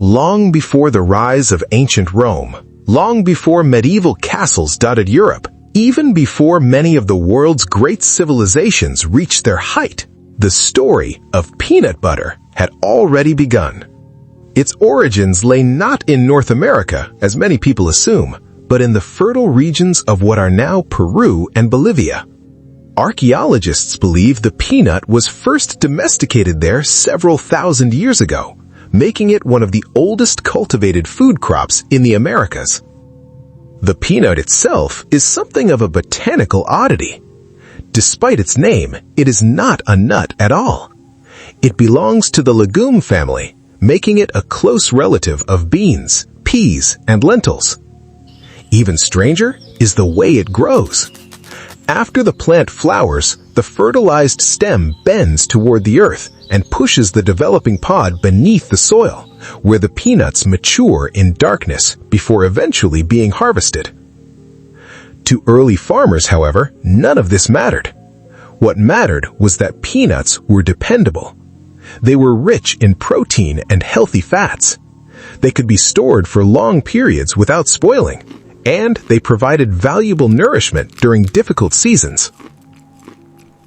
Long before the rise of ancient Rome, long before medieval castles dotted Europe, even before many of the world's great civilizations reached their height, the story of peanut butter had already begun. Its origins lay not in North America, as many people assume, but in the fertile regions of what are now Peru and Bolivia. Archaeologists believe the peanut was first domesticated there several thousand years ago, making it one of the oldest cultivated food crops in the Americas. The peanut itself is something of a botanical oddity. Despite its name, it is not a nut at all. It belongs to the legume family, making it a close relative of beans, peas, and lentils. Even stranger is the way it grows. After the plant flowers, the fertilized stem bends toward the earth and pushes the developing pod beneath the soil, where the peanuts mature in darkness before eventually being harvested. To early farmers, however, none of this mattered. What mattered was that peanuts were dependable. They were rich in protein and healthy fats. They could be stored for long periods without spoiling, and they provided valuable nourishment during difficult seasons.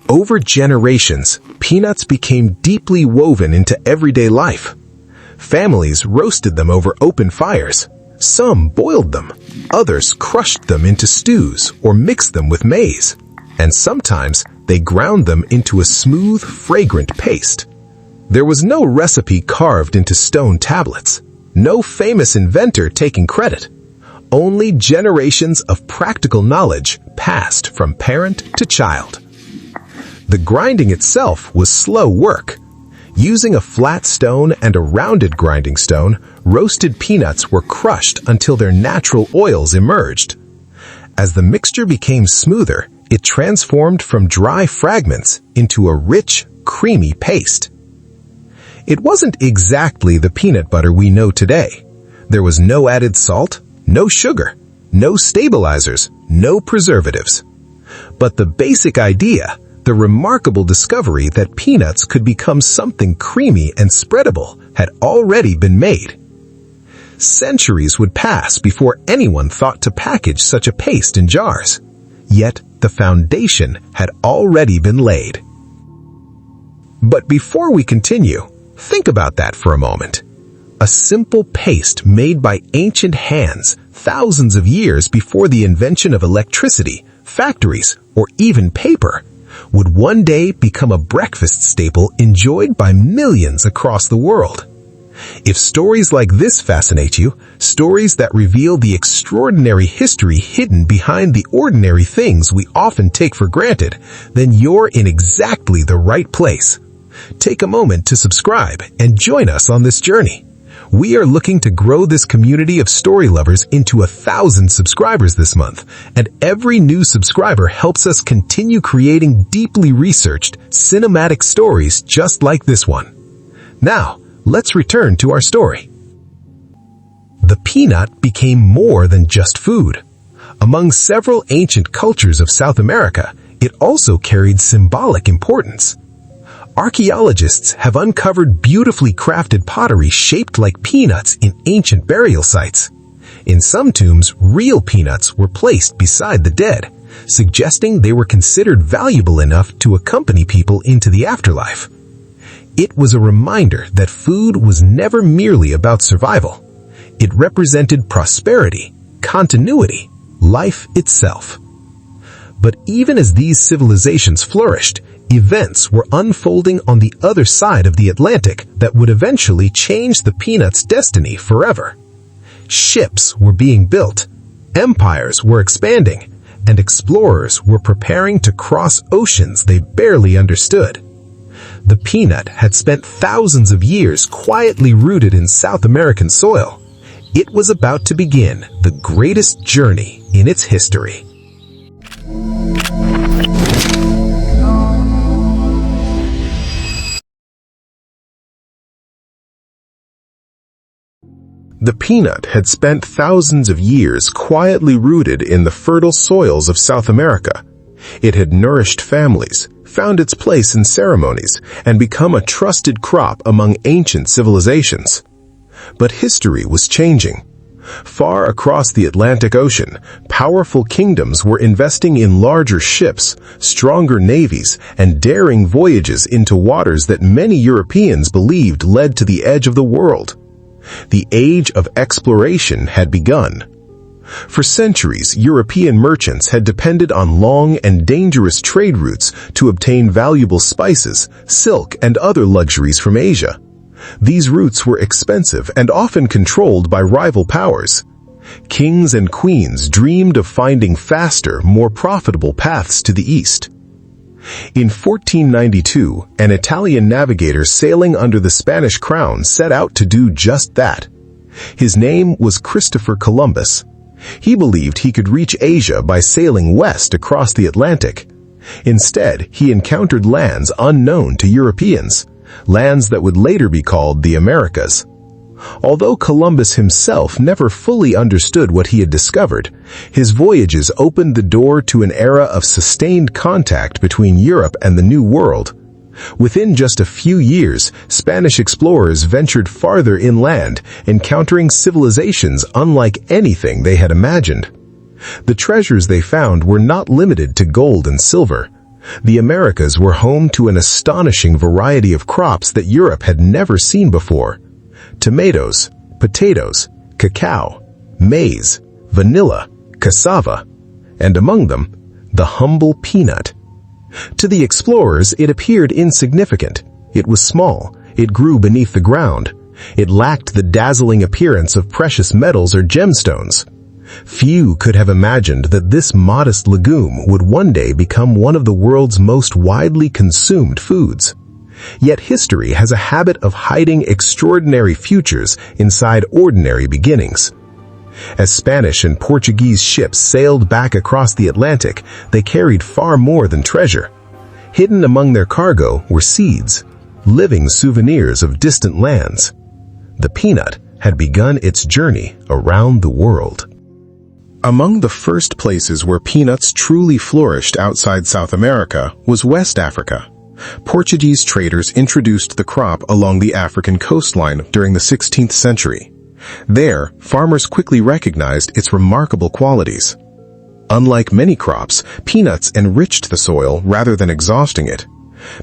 Over generations, peanuts became deeply woven into everyday life. Families roasted them over open fires. Some boiled them. Others crushed them into stews or mixed them with maize. And sometimes they ground them into a smooth, fragrant paste. There was no recipe carved into stone tablets. No famous inventor taking credit. Only generations of practical knowledge passed from parent to child. The grinding itself was slow work. Using a flat stone and a rounded grinding stone, roasted peanuts were crushed until their natural oils emerged. As the mixture became smoother, it transformed from dry fragments into a rich, creamy paste. It wasn't exactly the peanut butter we know today. There was no added salt, no sugar, no stabilizers, no preservatives. But the basic idea, the remarkable discovery that peanuts could become something creamy and spreadable, had already been made. Centuries would pass before anyone thought to package such a paste in jars. Yet the foundation had already been laid. But before we continue, think about that for a moment. A simple paste made by ancient hands thousands of years before the invention of electricity, factories, or even paper would one day become a breakfast staple enjoyed by millions across the world. If stories like this fascinate you, stories that reveal the extraordinary history hidden behind the ordinary things we often take for granted, then you're in exactly the right place. Take a moment to subscribe and join us on this journey. We are looking to grow this community of story lovers into 1,000 subscribers this month, and every new subscriber helps us continue creating deeply researched, cinematic stories just like this one. Now, let's return to our story. The peanut became more than just food. Among several ancient cultures of South America, it also carried symbolic importance. Archaeologists have uncovered beautifully crafted pottery shaped like peanuts in ancient burial sites. In some tombs, real peanuts were placed beside the dead, suggesting they were considered valuable enough to accompany people into the afterlife. It was a reminder that food was never merely about survival. It represented prosperity, continuity, life itself. But even as these civilizations flourished, events were unfolding on the other side of the Atlantic that would eventually change the peanut's destiny forever. Ships were being built, empires were expanding, and explorers were preparing to cross oceans they barely understood. The peanut had spent thousands of years quietly rooted in South American soil. It was about to begin the greatest journey in its history. The peanut had spent thousands of years quietly rooted in the fertile soils of South America. It had nourished families, found its place in ceremonies, and become a trusted crop among ancient civilizations. But history was changing. Far across the Atlantic Ocean, powerful kingdoms were investing in larger ships, stronger navies, and daring voyages into waters that many Europeans believed led to the edge of the world. The age of exploration had begun. For centuries, European merchants had depended on long and dangerous trade routes to obtain valuable spices, silk, and other luxuries from Asia. These routes were expensive and often controlled by rival powers. Kings and queens dreamed of finding faster, more profitable paths to the east. In 1492, an Italian navigator sailing under the Spanish crown set out to do just that. His name was Christopher Columbus. He believed he could reach Asia by sailing west across the Atlantic. Instead, he encountered lands unknown to Europeans, lands that would later be called the Americas. Although Columbus himself never fully understood what he had discovered, his voyages opened the door to an era of sustained contact between Europe and the New World. Within just a few years, Spanish explorers ventured farther inland, encountering civilizations unlike anything they had imagined. The treasures they found were not limited to gold and silver. The Americas were home to an astonishing variety of crops that Europe had never seen before. Tomatoes, potatoes, cacao, maize, vanilla, cassava, and among them, the humble peanut. To the explorers, it appeared insignificant. It was small. It grew beneath the ground. It lacked the dazzling appearance of precious metals or gemstones. Few could have imagined that this modest legume would one day become one of the world's most widely consumed foods. Yet history has a habit of hiding extraordinary futures inside ordinary beginnings. As Spanish and Portuguese ships sailed back across the Atlantic, they carried far more than treasure. Hidden among their cargo were seeds, living souvenirs of distant lands. The peanut had begun its journey around the world. Among the first places where peanuts truly flourished outside South America was West Africa. Portuguese traders introduced the crop along the African coastline during the 16th century. There, farmers quickly recognized its remarkable qualities. Unlike many crops, peanuts enriched the soil rather than exhausting it.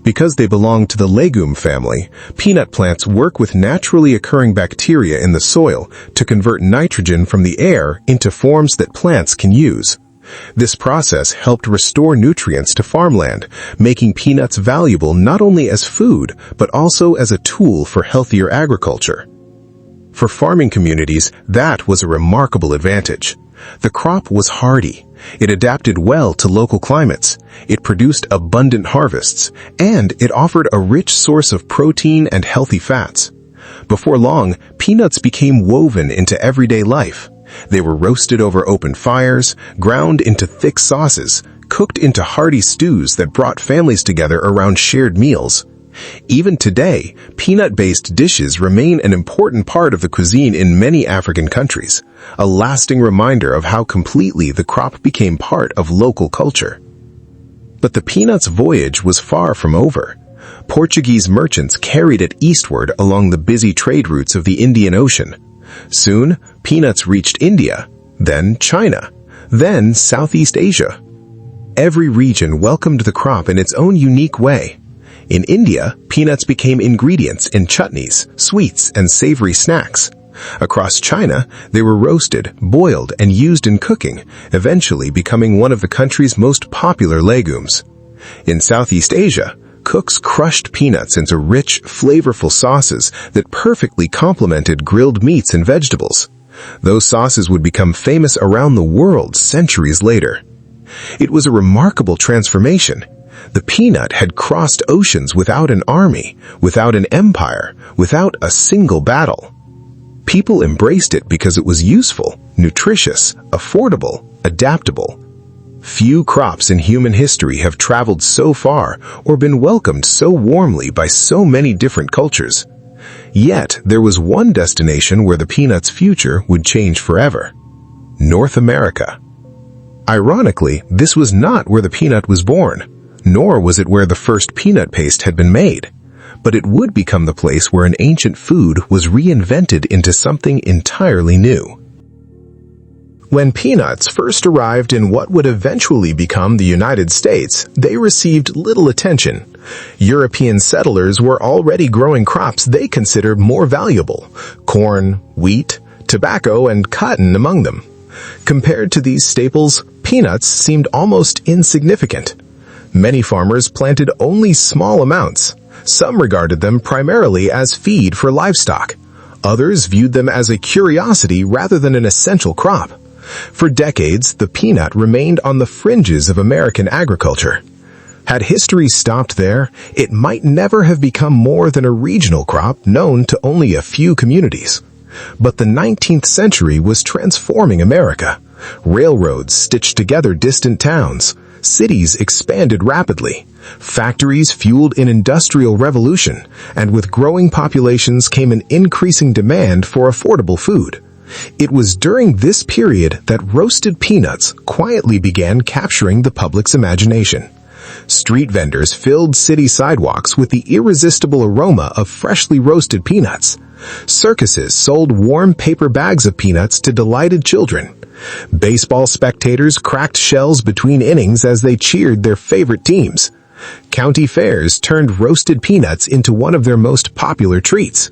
Because they belong to the legume family, peanut plants work with naturally occurring bacteria in the soil to convert nitrogen from the air into forms that plants can use. This process helped restore nutrients to farmland, making peanuts valuable not only as food, but also as a tool for healthier agriculture. For farming communities, that was a remarkable advantage. The crop was hardy. It adapted well to local climates. It produced abundant harvests, and it offered a rich source of protein and healthy fats. Before long, peanuts became woven into everyday life. They were roasted over open fires, ground into thick sauces, cooked into hearty stews that brought families together around shared meals. Even today, peanut-based dishes remain an important part of the cuisine in many African countries, a lasting reminder of how completely the crop became part of local culture. But the peanut's voyage was far from over. Portuguese merchants carried it eastward along the busy trade routes of the Indian Ocean. Soon, peanuts reached India, then China, then Southeast Asia. Every region welcomed the crop in its own unique way. In India, peanuts became ingredients in chutneys, sweets, and savory snacks. Across China, they were roasted, boiled, and used in cooking, eventually becoming one of the country's most popular legumes. In Southeast Asia, cooks crushed peanuts into rich, flavorful sauces that perfectly complemented grilled meats and vegetables. Those sauces would become famous around the world centuries later. It was a remarkable transformation. The peanut had crossed oceans without an army, without an empire, without a single battle. People embraced it because it was useful, nutritious, affordable, adaptable. Few crops in human history have traveled so far or been welcomed so warmly by so many different cultures. Yet, there was one destination where the peanut's future would change forever: North America. Ironically, this was not where the peanut was born, nor was it where the first peanut paste had been made. but it would become the place where an ancient food was reinvented into something entirely new. When peanuts first arrived in what would eventually become the United States, they received little attention. European settlers were already growing crops they considered more valuable: corn, wheat, tobacco, and cotton among them. Compared to these staples, peanuts seemed almost insignificant. Many farmers planted only small amounts. Some regarded them primarily as feed for livestock. Others viewed them as a curiosity rather than an essential crop. For decades, the peanut remained on the fringes of American agriculture. Had history stopped there, it might never have become more than a regional crop known to only a few communities. But the 19th century was transforming America. Railroads stitched together distant towns. Cities expanded rapidly. Factories fueled an industrial revolution, and with growing populations came an increasing demand for affordable food. It was during this period that roasted peanuts quietly began capturing the public's imagination. Street vendors filled city sidewalks with the irresistible aroma of freshly roasted peanuts. Circuses sold warm paper bags of peanuts to delighted children. Baseball spectators cracked shells between innings as they cheered their favorite teams. County fairs turned roasted peanuts into one of their most popular treats.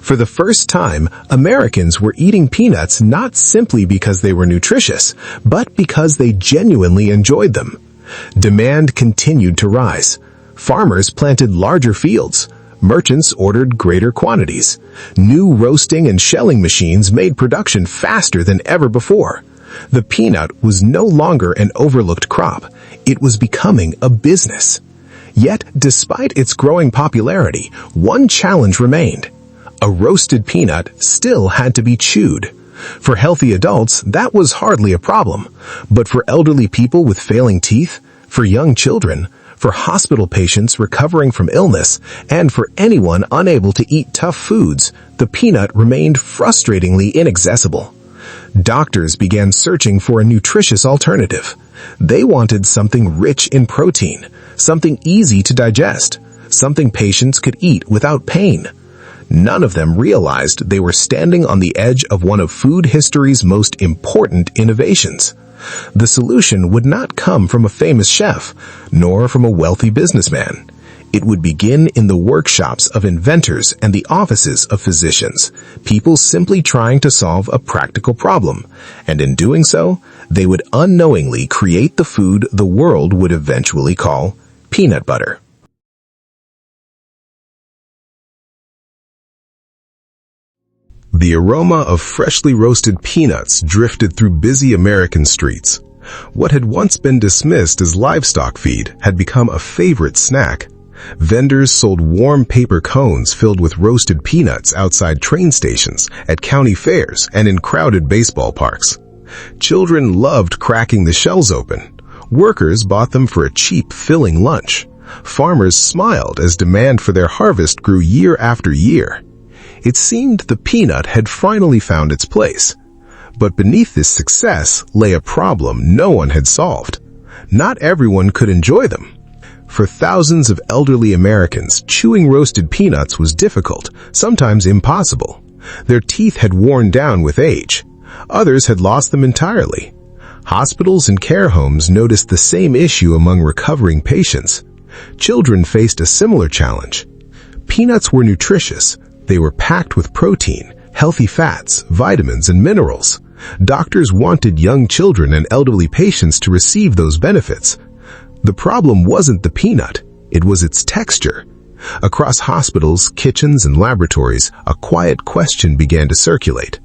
For the first time, Americans were eating peanuts not simply because they were nutritious, but because they genuinely enjoyed them. Demand continued to rise. Farmers planted larger fields. Merchants ordered greater quantities. New roasting and shelling machines made production faster than ever before. The peanut was no longer an overlooked crop. It was becoming a business. Yet, despite its growing popularity, one challenge remained. A roasted peanut still had to be chewed. For healthy adults, that was hardly a problem. But for elderly people with failing teeth, for young children, for hospital patients recovering from illness, and for anyone unable to eat tough foods, the peanut remained frustratingly inaccessible. Doctors began searching for a nutritious alternative. They wanted something rich in protein, something easy to digest, something patients could eat without pain. None of them realized they were standing on the edge of one of food history's most important innovations. The solution would not come from a famous chef, nor from a wealthy businessman. It would begin in the workshops of inventors and the offices of physicians, people simply trying to solve a practical problem, and in doing so, they would unknowingly create the food the world would eventually call peanut butter. The aroma of freshly roasted peanuts drifted through busy American streets. What had once been dismissed as livestock feed had become a favorite snack. Vendors sold warm paper cones filled with roasted peanuts outside train stations, at county fairs, and in crowded baseball parks. Children loved cracking the shells open. Workers bought them for a cheap, filling lunch. Farmers smiled as demand for their harvest grew year after year. It seemed the peanut had finally found its place. But beneath this success lay a problem no one had solved. Not everyone could enjoy them. For thousands of elderly Americans, chewing roasted peanuts was difficult, sometimes impossible. Their teeth had worn down with age. Others had lost them entirely. Hospitals and care homes noticed the same issue among recovering patients. Children faced a similar challenge. Peanuts were nutritious. They were packed with protein, healthy fats, vitamins, and minerals. Doctors wanted young children and elderly patients to receive those benefits. The problem wasn't the peanut, it was its texture. Across hospitals, kitchens, and laboratories, a quiet question began to circulate.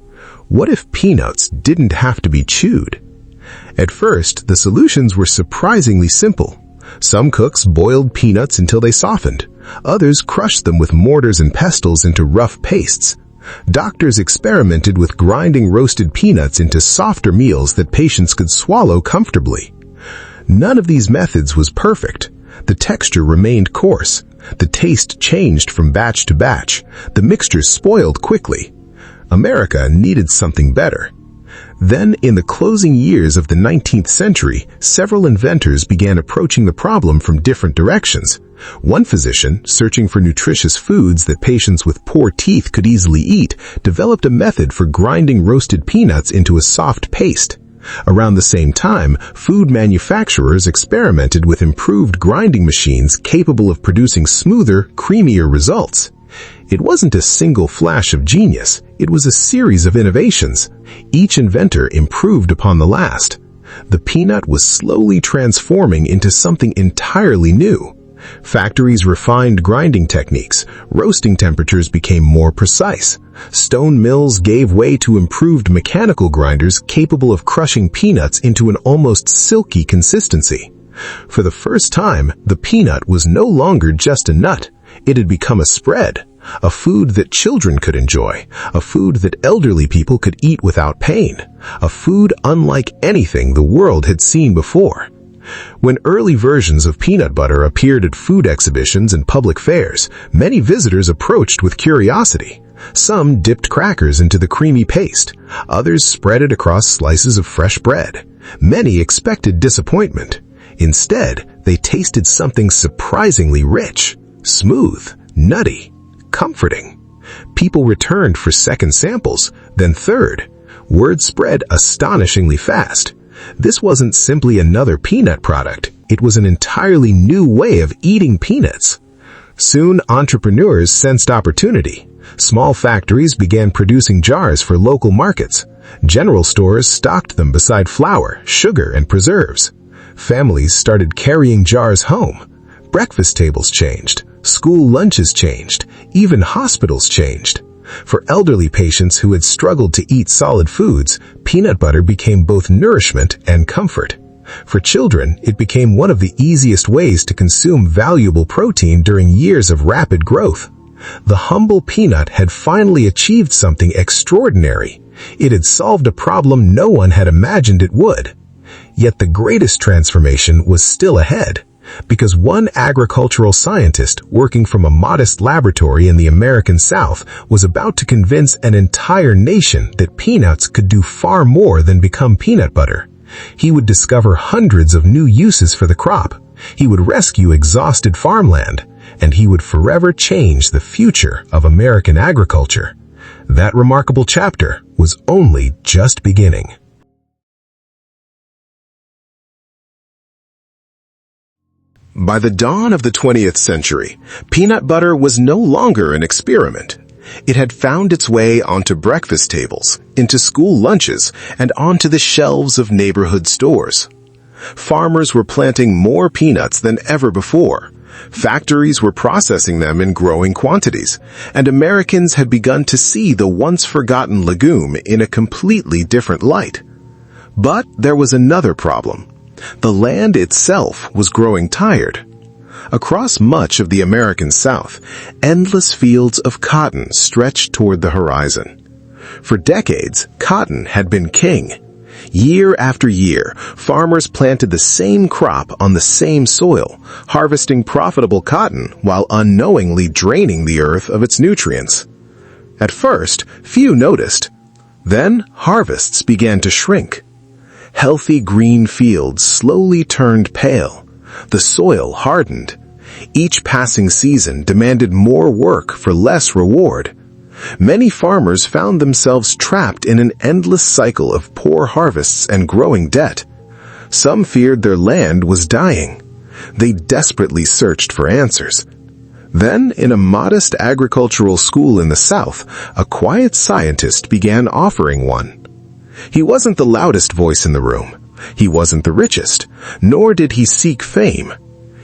What if peanuts didn't have to be chewed? At first, the solutions were surprisingly simple. Some cooks boiled peanuts until they softened. Others crushed them with mortars and pestles into rough pastes. Doctors experimented with grinding roasted peanuts into softer meals that patients could swallow comfortably. None of these methods was perfect. The texture remained coarse. The taste changed from batch to batch. The mixture spoiled quickly. America needed something better. Then, in the closing years of the 19th century, several inventors began approaching the problem from different directions. One physician, searching for nutritious foods that patients with poor teeth could easily eat, developed a method for grinding roasted peanuts into a soft paste. Around the same time, food manufacturers experimented with improved grinding machines capable of producing smoother, creamier results. It wasn't a single flash of genius, it was a series of innovations. Each inventor improved upon the last. The peanut was slowly transforming into something entirely new. Factories refined grinding techniques, roasting temperatures became more precise. Stone mills gave way to improved mechanical grinders capable of crushing peanuts into an almost silky consistency. For the first time, the peanut was no longer just a nut. It had become a spread, a food that children could enjoy, a food that elderly people could eat without pain, a food unlike anything the world had seen before. When early versions of peanut butter appeared at food exhibitions and public fairs, many visitors approached with curiosity. Some dipped crackers into the creamy paste. Others spread it across slices of fresh bread. Many expected disappointment. Instead, they tasted something surprisingly rich, smooth, nutty, comforting. People returned for second samples, then third. Word spread astonishingly fast. This wasn't simply another peanut product. It was an entirely new way of eating peanuts. Soon, entrepreneurs sensed opportunity. Small factories began producing jars for local markets. General stores stocked them beside flour, sugar, and preserves. Families started carrying jars home. Breakfast tables changed. School lunches changed. Even hospitals changed. For elderly patients who had struggled to eat solid foods, peanut butter became both nourishment and comfort. For children, it became one of the easiest ways to consume valuable protein during years of rapid growth. The humble peanut had finally achieved something extraordinary. It had solved a problem no one had imagined it would. Yet the greatest transformation was still ahead, because one agricultural scientist working from a modest laboratory in the American South was about to convince an entire nation that peanuts could do far more than become peanut butter. He would discover hundreds of new uses for the crop. He would rescue exhausted farmland, and he would forever change the future of American agriculture. That remarkable chapter was only just beginning. By the dawn of the 20th century, peanut butter was no longer an experiment. It had found its way onto breakfast tables, into school lunches, and onto the shelves of neighborhood stores. Farmers were planting more peanuts than ever before. Factories were processing them in growing quantities, and Americans had begun to see the once-forgotten legume in a completely different light. But there was another problem. The land itself was growing tired. Across much of the American South, endless fields of cotton stretched toward the horizon. For decades, cotton had been king. Year after year, farmers planted the same crop on the same soil, harvesting profitable cotton while unknowingly draining the earth of its nutrients. At first, few noticed. Then, harvests began to shrink. Healthy green fields slowly turned pale. The soil hardened. Each passing season demanded more work for less reward. Many farmers found themselves trapped in an endless cycle of poor harvests and growing debt. Some feared their land was dying. They desperately searched for answers. Then, in a modest agricultural school in the South, a quiet scientist began offering one. He wasn't the loudest voice in the room. He wasn't the richest, nor did he seek fame.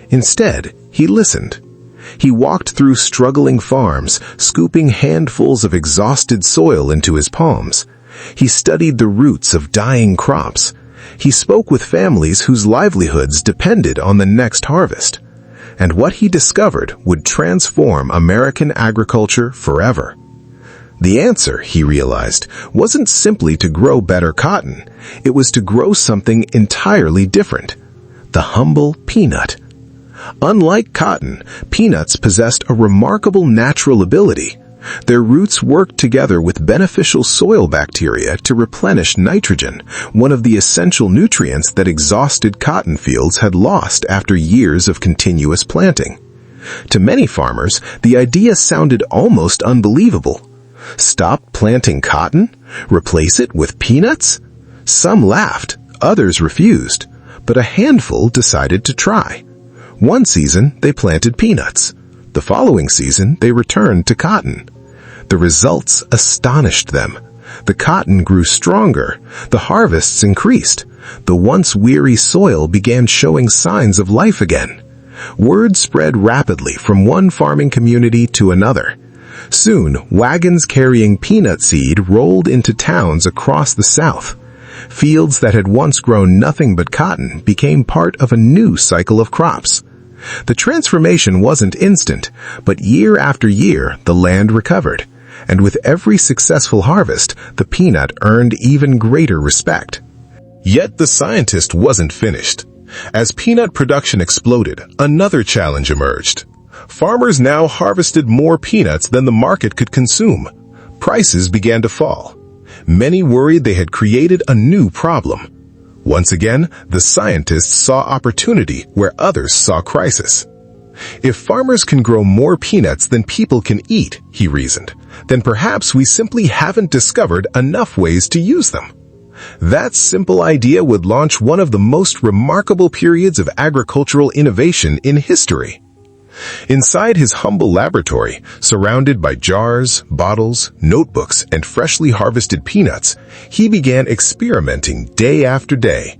Instead, he listened. He walked through struggling farms, scooping handfuls of exhausted soil into his palms. He studied the roots of dying crops. He spoke with families whose livelihoods depended on the next harvest. And what he discovered would transform American agriculture forever. The answer, he realized, wasn't simply to grow better cotton. It was to grow something entirely different. The humble peanut. Unlike cotton, peanuts possessed a remarkable natural ability. Their roots worked together with beneficial soil bacteria to replenish nitrogen, one of the essential nutrients that exhausted cotton fields had lost after years of continuous planting. To many farmers, the idea sounded almost unbelievable. Stop planting cotton? Replace it with peanuts? Some laughed, others refused, but a handful decided to try. One season, they planted peanuts. The following season, they returned to cotton. The results astonished them. The cotton grew stronger. The harvests increased. The once weary soil began showing signs of life again. Word spread rapidly from one farming community to another. Soon, wagons carrying peanut seed rolled into towns across the South. Fields that had once grown nothing but cotton became part of a new cycle of crops. The transformation wasn't instant, but year after year, the land recovered. And with every successful harvest, the peanut earned even greater respect. Yet the scientist wasn't finished. As peanut production exploded, another challenge emerged. Farmers now harvested more peanuts than the market could consume. Prices began to fall. Many worried they had created a new problem. Once again, the scientists saw opportunity where others saw crisis. If farmers can grow more peanuts than people can eat, he reasoned, then perhaps we simply haven't discovered enough ways to use them. That simple idea would launch one of the most remarkable periods of agricultural innovation in history. Inside his humble laboratory, surrounded by jars, bottles, notebooks, and freshly harvested peanuts, he began experimenting day after day.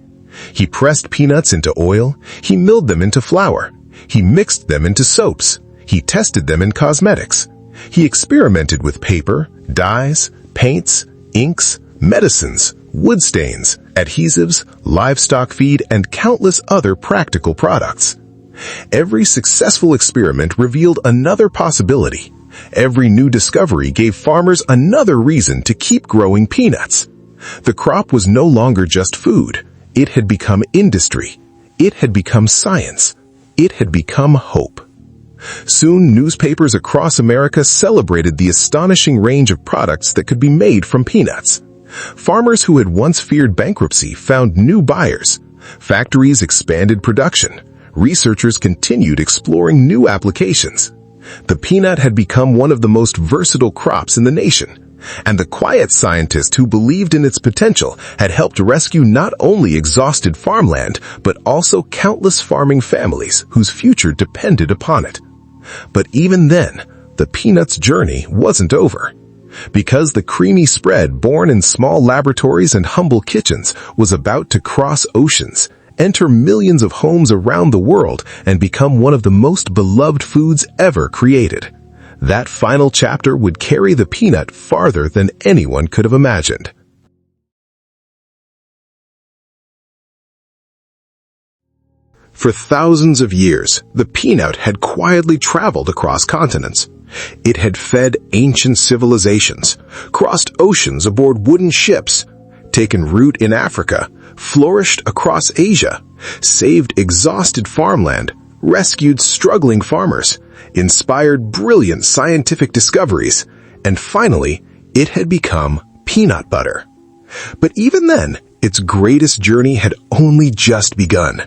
He pressed peanuts into oil, he milled them into flour, he mixed them into soaps, he tested them in cosmetics. He experimented with paper, dyes, paints, inks, medicines, wood stains, adhesives, livestock feed, and countless other practical products. Every successful experiment revealed another possibility. Every new discovery gave farmers another reason to keep growing peanuts. The crop was no longer just food. It had become industry. It had become science. It had become hope. Soon, newspapers across America celebrated the astonishing range of products that could be made from peanuts. Farmers who had once feared bankruptcy found new buyers. Factories expanded production. Researchers continued exploring new applications. The peanut had become one of the most versatile crops in the nation, and the quiet scientist who believed in its potential had helped rescue not only exhausted farmland, but also countless farming families whose future depended upon it. But even then, the peanut's journey wasn't over. Because the creamy spread born in small laboratories and humble kitchens was about to cross oceans, enter millions of homes around the world, and become one of the most beloved foods ever created. That final chapter would carry the peanut farther than anyone could have imagined. For thousands of years, the peanut had quietly traveled across continents. It had fed ancient civilizations, crossed oceans aboard wooden ships, taken root in Africa, flourished across Asia, saved exhausted farmland, rescued struggling farmers, inspired brilliant scientific discoveries, and finally, it had become peanut butter. But even then, its greatest journey had only just begun.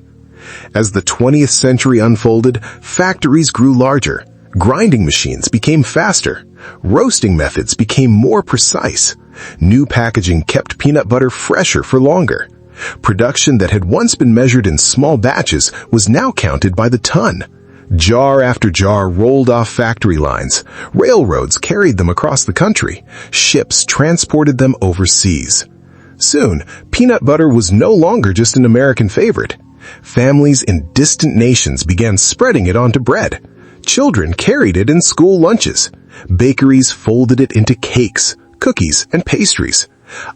As the 20th century unfolded, factories grew larger, grinding machines became faster, roasting methods became more precise, new packaging kept peanut butter fresher for longer. Production that had once been measured in small batches was now counted by the ton. Jar after jar rolled off factory lines. Railroads carried them across the country. Ships transported them overseas. Soon, peanut butter was no longer just an American favorite. Families in distant nations began spreading it onto bread. Children carried it in school lunches. Bakeries folded it into cakes, cookies, and pastries.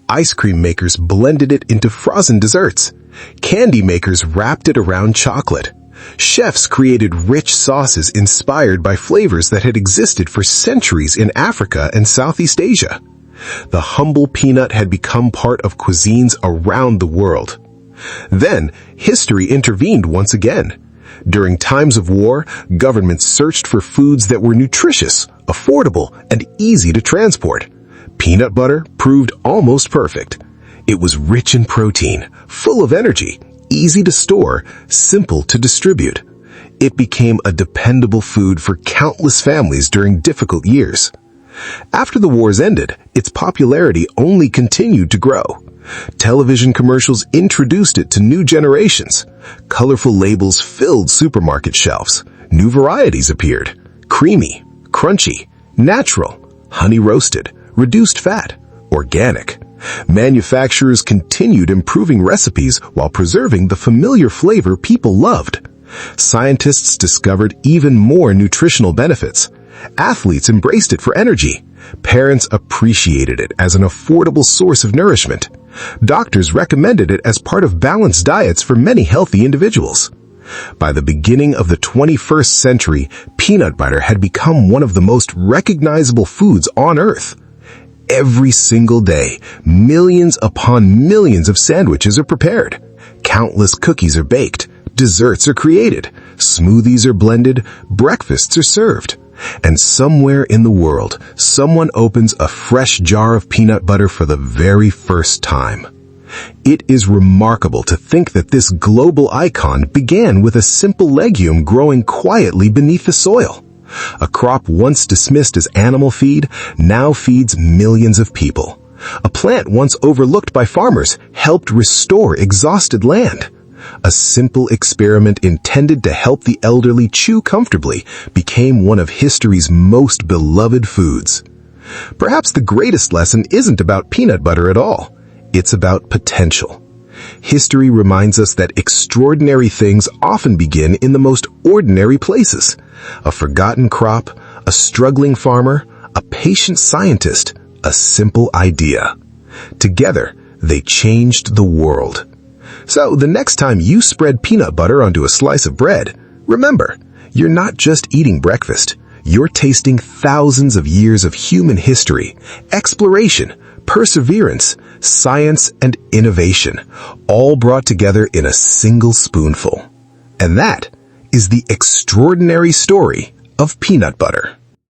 Ice cream makers blended it into frozen desserts. Candy makers wrapped it around chocolate. Chefs created rich sauces inspired by flavors that had existed for centuries in Africa and Southeast Asia. The humble peanut had become part of cuisines around the world. Then, history intervened once again. During times of war, governments searched for foods that were nutritious, affordable, and easy to transport. Peanut butter proved almost perfect. It was rich in protein, full of energy, easy to store, simple to distribute. It became a dependable food for countless families during difficult years. After the wars ended, its popularity only continued to grow. Television commercials introduced it to new generations. Colorful labels filled supermarket shelves. New varieties appeared: creamy, crunchy, natural, honey roasted, reduced fat, organic. Manufacturers continued improving recipes while preserving the familiar flavor people loved. Scientists discovered even more nutritional benefits. Athletes embraced it for energy. Parents appreciated it as an affordable source of nourishment. Doctors recommended it as part of balanced diets for many healthy individuals. By the beginning of the 21st century, peanut butter had become one of the most recognizable foods on Earth. Every single day, millions upon millions of sandwiches are prepared. Countless cookies are baked. Desserts are created. Smoothies are blended. Breakfasts are served. And somewhere in the world, someone opens a fresh jar of peanut butter for the very first time. It is remarkable to think that this global icon began with a simple legume growing quietly beneath the soil. A crop once dismissed as animal feed now feeds millions of people. A plant once overlooked by farmers helped restore exhausted land. A simple experiment intended to help the elderly chew comfortably became one of history's most beloved foods. Perhaps the greatest lesson isn't about peanut butter at all. It's about potential. History reminds us that extraordinary things often begin in the most ordinary places. A forgotten crop, a struggling farmer, a patient scientist, a simple idea. Together, they changed the world. So the next time you spread peanut butter onto a slice of bread, remember, you're not just eating breakfast. You're tasting thousands of years of human history, exploration, perseverance, science, and innovation, all brought together in a single spoonful. And that is the extraordinary story of peanut butter.